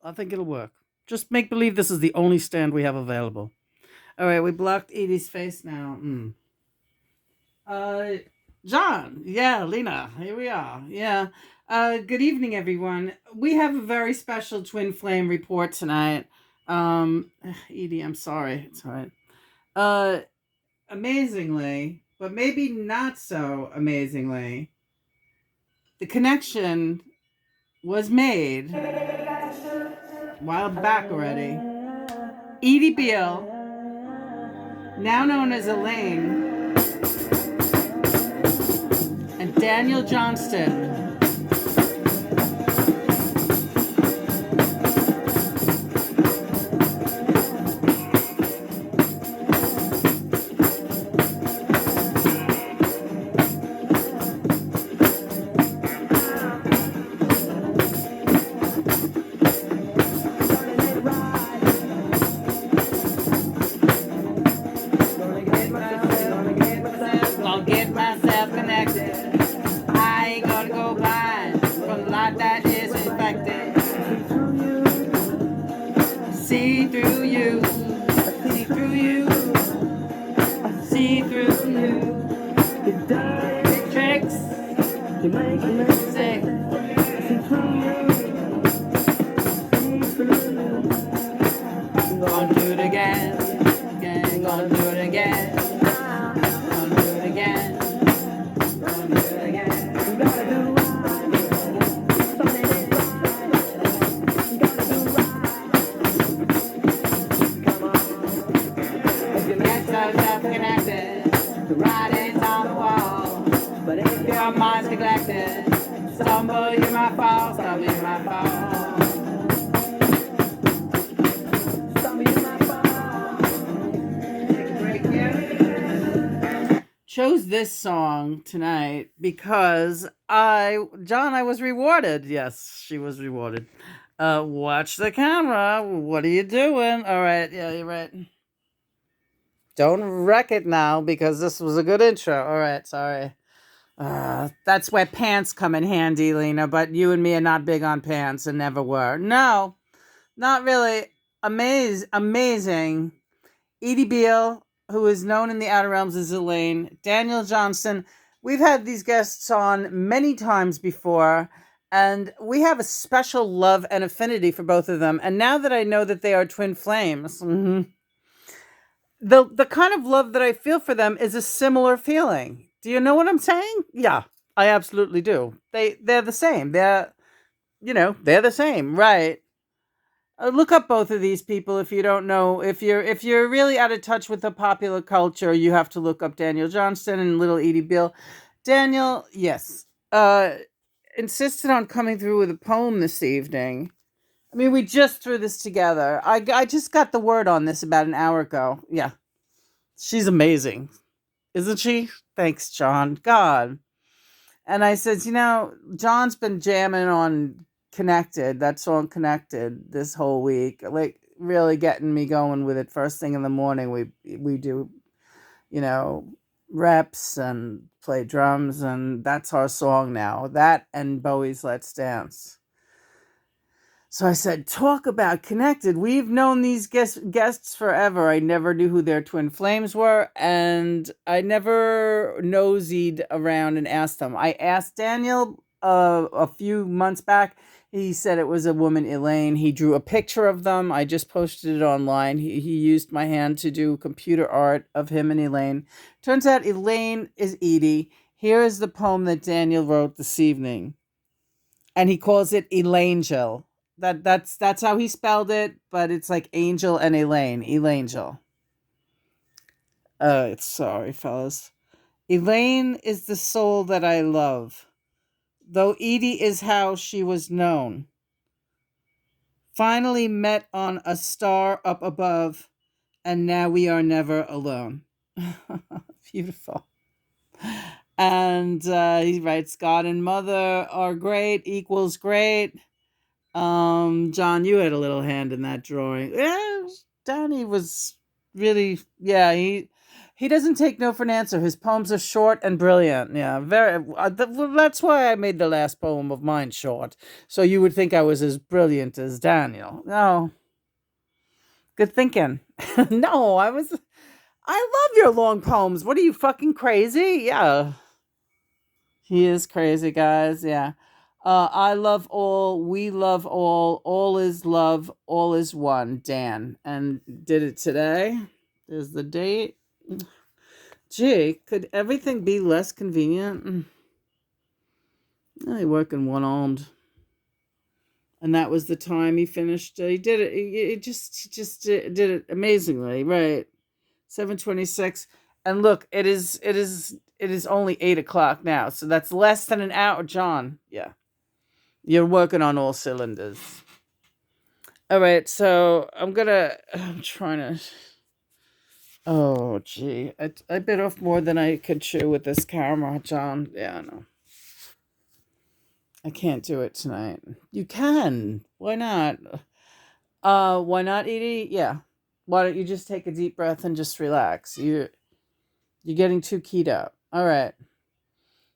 I think it'll work. Just make believe this is the only stand we have available. All right, we blocked Edie's face now. Uh, John, yeah, Lena, here we are. Yeah. Good evening, everyone. We have a very special twin flame report tonight. Edie, I'm sorry. It's all right. Uh, Amazingly, but maybe not so amazingly, the connection was made a while back already. Edie Beale, now known as Elaine, and Daniel Johnston. Gonna get myself connected. I ain't gonna go blind from the light that is reflected. See through you, see through you, see through you. Big tricks, sick. Gonna do it again, again, gonna do it again. Gonna do it again, gonna do it again. You gotta do get yourself connected. The writing's on the wall, but if your mind's neglected, stumble you might fall, stumble you might fall. Chose this song tonight because I was rewarded. Yes, she was rewarded. Watch the camera. What are you doing? All right, yeah, you're right. Don't wreck it now because this was a good intro. All right, sorry. That's where pants come in handy, Lena, but you and me are not big on pants and never were. No, not really. Amazing. Edie Beale, who is known in the Outer Realms as Elaine, Daniel Johnston. We've had these guests on many times before, and we have a special love and affinity for both of them. And now that I know that they are twin flames, the kind of love that I feel for them is a similar feeling. Do you know what I'm saying? Yeah, I absolutely do. They're the same. They're the same, right? Look up both of these people if you don't know. If you're really out of touch with the popular culture, you have to look up Daniel Johnston and little Edie Beale. Daniel, yes, insisted on coming through with a poem this evening. I mean, we just threw this together. I just got the word on this about an hour ago. Yeah, she's amazing, isn't she? Thanks, John. God. And I said, John's been jamming on Connected, that song Connected, this whole week. Like, really getting me going with it first thing in the morning. We do, reps and play drums, and that's our song now. That and Bowie's Let's Dance. So I said, talk about Connected. We've known these guests forever. I never knew who their twin flames were, and I never noseyed around and asked them. I asked Daniel a few months back. He said it was a woman, Elaine. He drew a picture of them. I just posted it online. He used my hand to do computer art of him and Elaine. Turns out Elaine is Edie. Here is the poem that Daniel wrote this evening, and he calls it Elaine-Gel. That's how he spelled it, but it's like Angel and Elaine-Gel. Sorry, fellas. Elaine is the soul that I love, though Edie is how she was known. Finally met on a star up above, and now we are never alone. Beautiful. And he writes, God and Mother are great, equals great. John, you had a little hand in that drawing. Yeah, Danny was really, yeah, He doesn't take no for an answer. His poems are short and brilliant. Yeah, very. That's why I made the last poem of mine short, so you would think I was as brilliant as Daniel. No, good thinking. No, I was. I love your long poems. What are you, fucking crazy? Yeah, he is crazy, guys. Yeah. I love all. We love all. All is love. All is one. Dan, and did it today. There's the date. Gee, could everything be less convenient? I work in one-armed. And that was the time he finished. He did it. He just did it amazingly, right? 7:26. And look, it is only 8 o'clock now, so that's less than an hour, John. Yeah, you're working on all cylinders. All right, so I'm trying to. Oh, gee, I bit off more than I could chew with this camera, John. Yeah, I know. I can't do it tonight. You can. Why not? Why not, Edie? Yeah. Why don't you just take a deep breath and just relax? You're getting too keyed up. All right.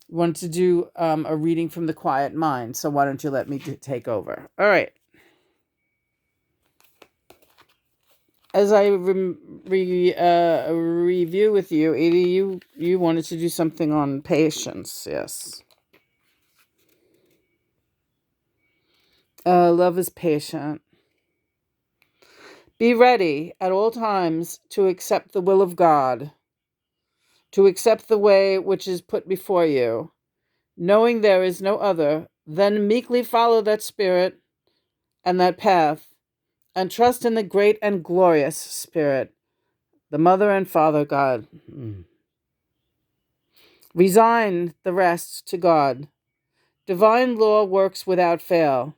You want to do a reading from the quiet mind, so why don't you let me take over? All right. As I review with you, Edie, you wanted to do something on patience, yes. Love is patient. Be ready at all times to accept the will of God, to accept the way which is put before you, knowing there is no other. Then meekly follow that spirit and that path, and trust in the great and glorious Spirit, the Mother and Father God. Resign the rest to God. Divine law works without fail.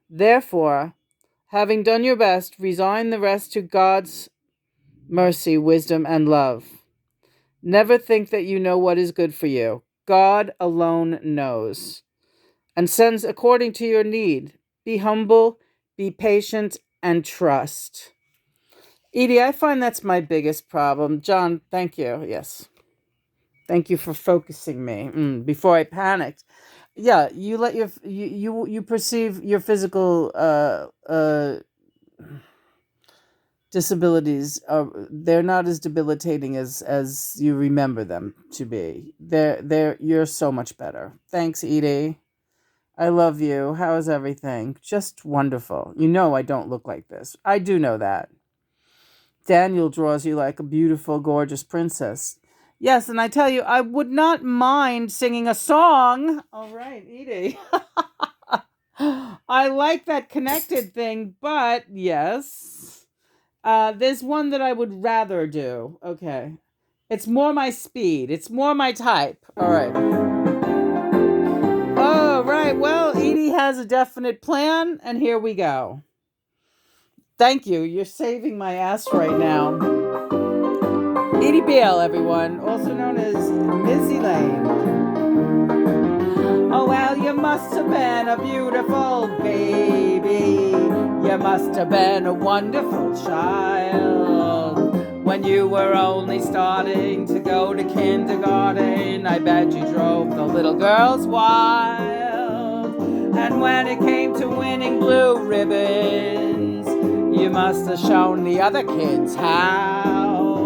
Therefore, having done your best, resign the rest to God's mercy, wisdom, and love. Never think that you know what is good for you. God alone knows and sends according to your need. Be humble, be patient, and trust. Edie, I find that's my biggest problem. John, thank you. Yes. Thank you for focusing me before I panicked. Yeah, you let you perceive your physical disabilities. They're not as debilitating as you remember them to be. You're so much better. Thanks, Edie. I love you. How is everything? Just wonderful. You know I don't look like this. I do know that. Daniel draws you like a beautiful, gorgeous princess. Yes, and I tell you, I would not mind singing a song. All right, Edie. I like that connected thing, but yes. There's one that I would rather do. Okay. It's more my speed. It's more my type. All right. Oh, right. Well, Edie has a definite plan, and here we go. Thank you. You're saving my ass right now. Edie Beale, everyone, also known as Miss Elaine. Oh, well, you must have been a beautiful baby. You must have been a wonderful child. When you were only starting to go to kindergarten, I bet you drove the little girls wild. And when it came to winning blue ribbons, you must have shown the other kids how.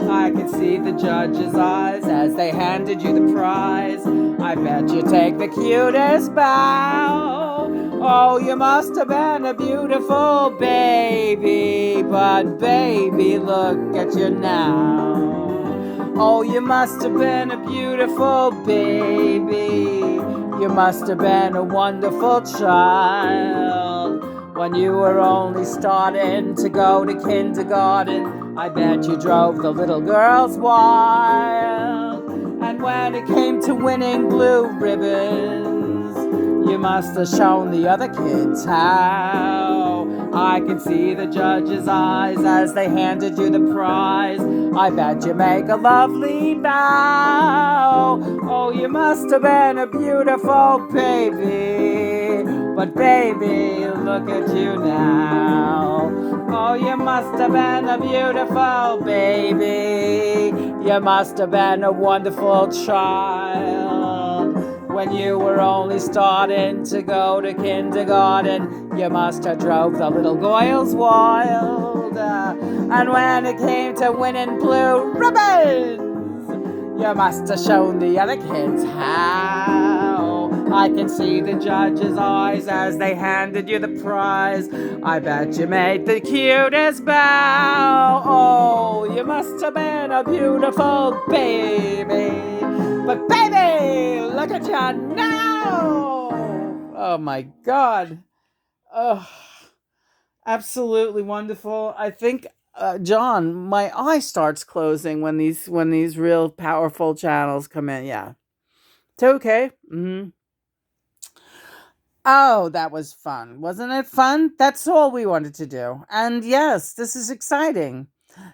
I could see the judge's eyes as they handed you the prize. I bet you take the cutest bow. Oh, you must have been a beautiful baby, but baby, look at you now. Oh, you must have been a beautiful baby. You must have been a wonderful child. When you were only starting to go to kindergarten, I bet you drove the little girls wild. And when it came to winning blue ribbons, you must have shown the other kids how. I could see the judge's eyes as they handed you the prize. I bet you make a lovely bow. Oh, you must have been a beautiful baby, but baby, look at you now. Oh, you must have been a beautiful baby. You must have been a wonderful child. When you were only starting to go to kindergarten, you must have drove the little Goyles wild. And when it came to winning blue ribbons, you must have shown the other kids how. I can see the judge's eyes as they handed you the prize. I bet you made the cutest bow. Oh, you must have been a beautiful baby. But baby, look at you now. Oh my God. Oh, absolutely wonderful. I think John, my eye starts closing when these real powerful channels come in. Yeah, it's okay. Oh, that was fun, wasn't it? Fun. That's all we wanted to do. And yes, this is exciting.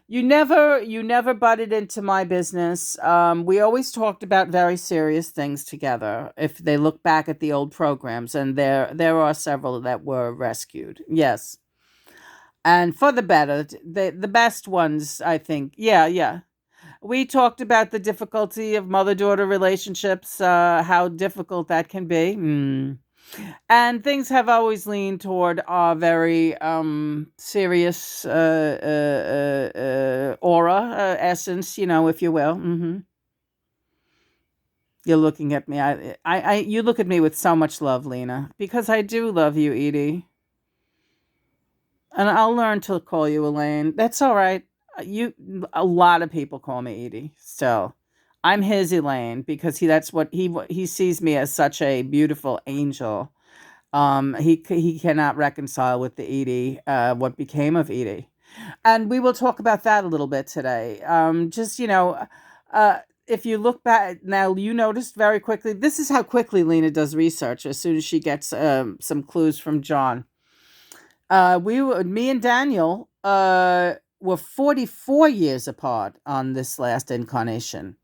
You never butted into my business. We always talked about very serious things together. If they look back at the old programs, and there are several that were rescued. Yes. And for the better, the best ones, I think. Yeah, yeah. We talked about the difficulty of mother-daughter relationships, how difficult that can be. And things have always leaned toward our very serious aura, essence, if you will. You're looking at me. You look at me with so much love, Lena, because I do love you, Edie. And I'll learn to call you Elaine. That's all right. A lot of people call me Edie. So I'm his Elaine because that's what he sees me as, such a beautiful angel. He cannot reconcile with the Edie, what became of Edie. And we will talk about that a little bit today. If you look back now, you noticed very quickly, this is how quickly Lena does research as soon as she gets some clues from John. Me and Daniel were 44 years apart on this last incarnation.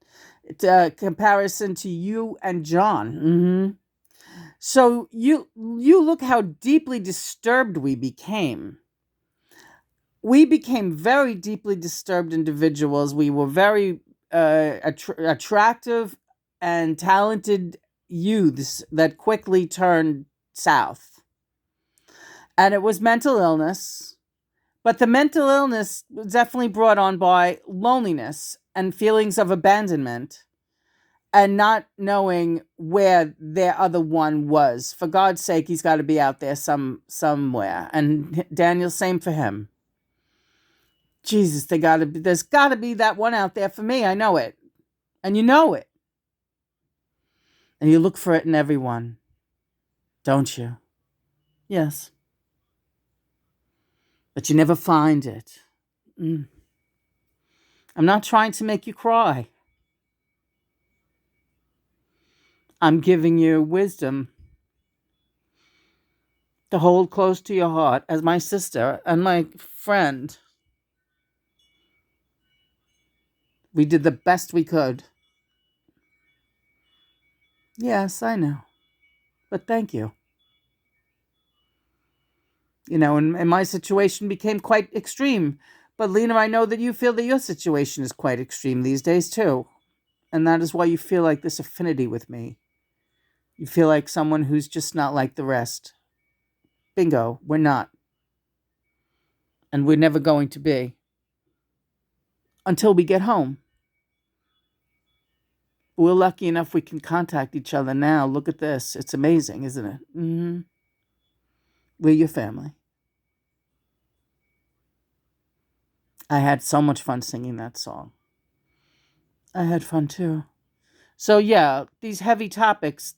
Comparison to you and John. So you look how deeply disturbed we became. We became very deeply disturbed individuals. We were very attractive and talented youths that quickly turned south. And it was mental illness. But the mental illness was definitely brought on by loneliness and feelings of abandonment and not knowing where their other one was. For God's sake, he's got to be out there somewhere. And Daniel, same for him. Jesus, there's got to be that one out there for me. I know it. And you know it. And you look for it in everyone. Don't you? Yes. But you never find it. I'm not trying to make you cry. I'm giving you wisdom to hold close to your heart as my sister and my friend. We did the best we could. Yes, I know. But thank you. And my situation became quite extreme. But Lena, I know that you feel that your situation is quite extreme these days too. And that is why you feel like this affinity with me. You feel like someone who's just not like the rest. Bingo, we're not. And we're never going to be. Until we get home. We're lucky enough we can contact each other now. Look at this. It's amazing, isn't it? We're your family. I had so much fun singing that song. I had fun too. So yeah, these heavy topics,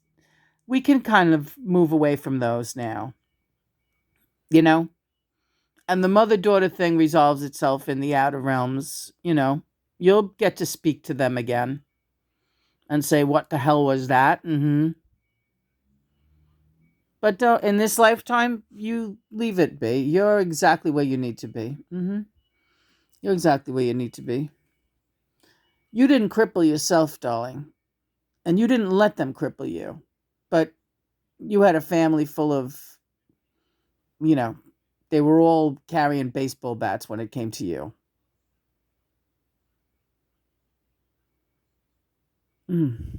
we can kind of move away from those now. And the mother-daughter thing resolves itself in the outer realms. You'll get to speak to them again and say, what the hell was that? But in this lifetime, you leave it be. You're exactly where you need to be. You're exactly where you need to be. You didn't cripple yourself, darling. And you didn't let them cripple you. But you had a family full of, they were all carrying baseball bats when it came to you. Mm.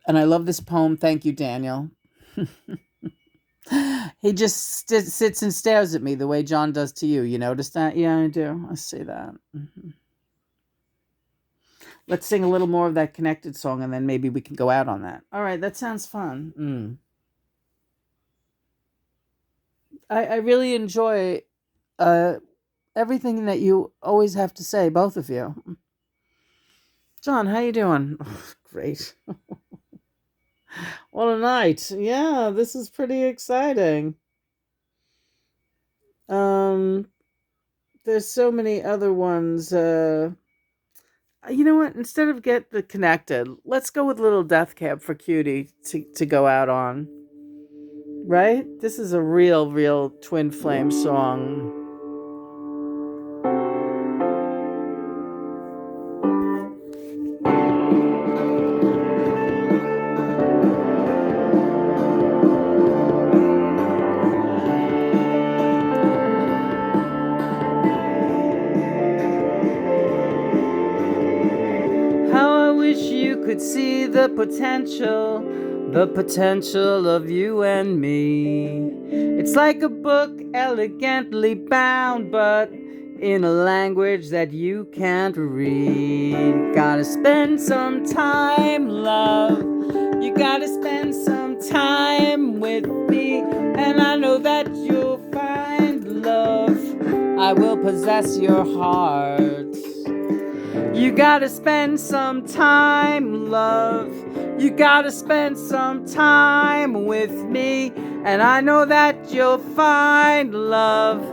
And I love this poem. Thank you, Daniel. He just sits and stares at me the way John does to you. You notice that? Yeah, I do. I see that. Let's sing a little more of that connected song, and then maybe we can go out on that. All right, that sounds fun. I really enjoy everything that you always have to say, both of you. John, how you doing? Oh, great. What a night. Yeah, this is pretty exciting. Um, there's so many other ones. You know what? Instead of get the connected, let's go with Little Death Cab for Cutie to go out on. Right? This is a real twin flame song. How I wish you could see the potential of you and me. It's like a book elegantly bound, but in a language that you can't read. Gotta spend some time, love. You gotta spend some time with me, and I know that you'll find love. I will possess your heart. You gotta spend some time, love. You gotta spend some time with me, and I know that you'll find love.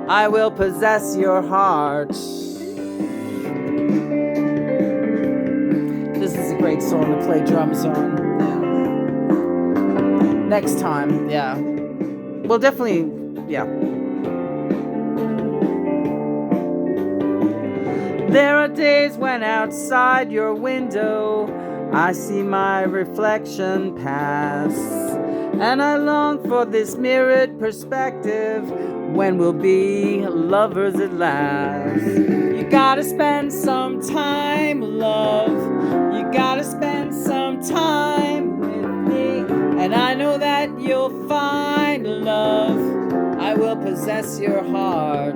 I will possess your heart. This is a great song to play drums on. Yeah. Next time, yeah. Well, definitely, yeah. There are days when outside your window I see my reflection pass, and I long for this mirrored perspective when we'll be lovers at last. You gotta spend some time, love. You gotta spend some time with me, and I know that you'll find love. I will possess your heart.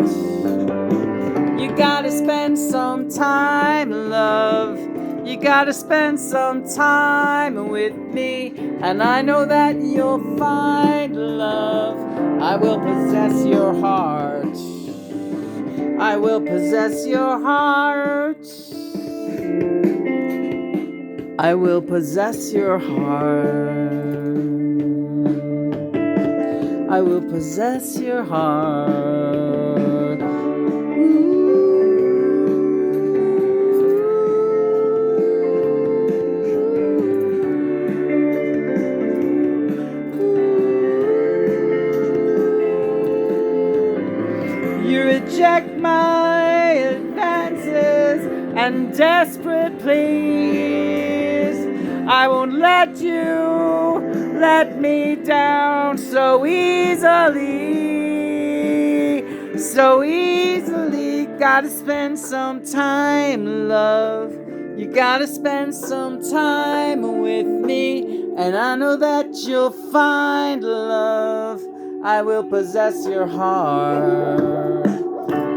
You gotta spend some time, love. You gotta spend some time with me, and I know that you'll find love. I will possess your heart. I will possess your heart. I will possess your heart. I will possess your heart. You reject my advances and desperate pleas. I won't let you let me down so easily. So easily. Gotta spend some time, love. You gotta spend some time with me, and I know that you'll find love. I will possess your heart.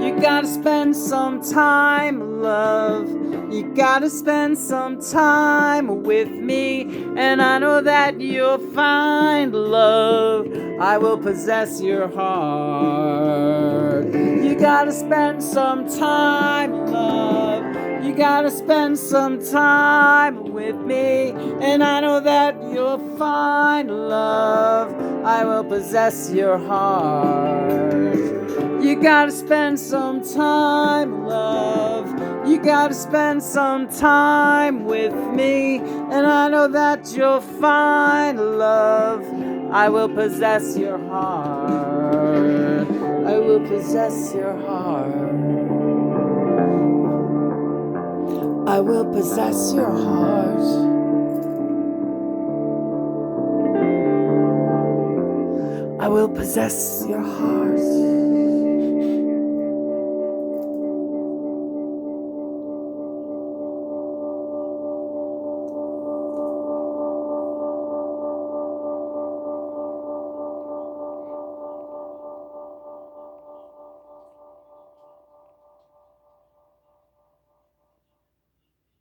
You gotta spend some time, love. You gotta spend some time with me, and I know that you'll find love. I will possess your heart. You gotta spend some time, love. You gotta spend some time with me, and I know that you'll find love. I will possess your heart. You gotta spend some time, love. You gotta spend some time with me, and I know that you'll find love. I will possess your heart. I will possess your heart. I will possess your heart. I will possess your heart.